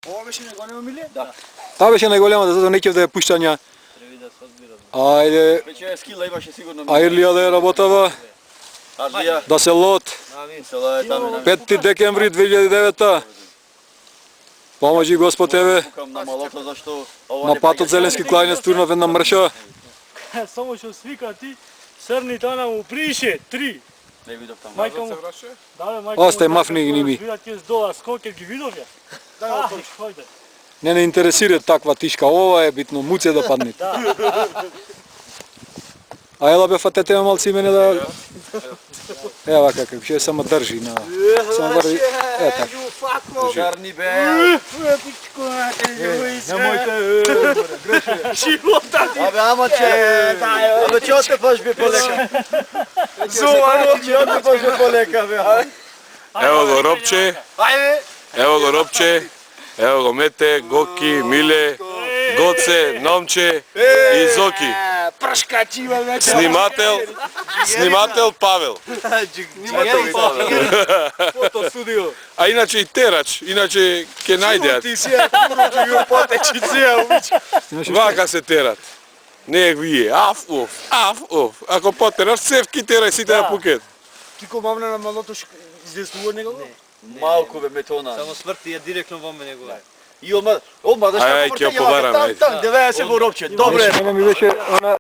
Ова беше најголема миле? Да. Таа беше најголемата, затоа не ќе да ја пуштања. Треба да се одбира. Ајде, Веќе скила имаше сигурно. Ајрлија да ја работава, Ајрлија. да се лот. Села е таму. 5 декември 2009. Поможи Господ тебе. Пукам на малото зашто ова На не патот Зеленски клајнец турнав една мрша. Само што свика ти, срни тана му прише, 3. Не видов таму. Мајка му, да бе, мајка Остај, мафни ги ними. Видат ќе здола скокер ги видов ја. Да, хојде. Не интересира таква тишка, ова е битно, муце да падне. А ела бе фатете ме малци мене да... Ева како ќе само држи на... Само врви, ета. Жарни бе. Немојте, Живота ти. Абе ама че. Абе че оте паш бе полека. Зова, че оте паш бе полека бе. Ево го Робче. Ајде. Ево го Робче. Ево го Мете, Гоки, Миле, Гоце, Номче и Зоки. Прашкачи има вече. Снимател Павел. Фото студио. А иначе и терач, иначе ќе најдеат. Ти си ја куру ќе го потечи ција обич. Вака се терат. Не вие, аф, оф. Ако потераш, севки терај сите на пукет. Ти ко мамна на малото издеснува некако? Малку бе метона. Само сврти ја директно во мене го. И одма да Ај, ќе ја побараме, ајде. Там 90 во Робче. Добре. Мене ми беше она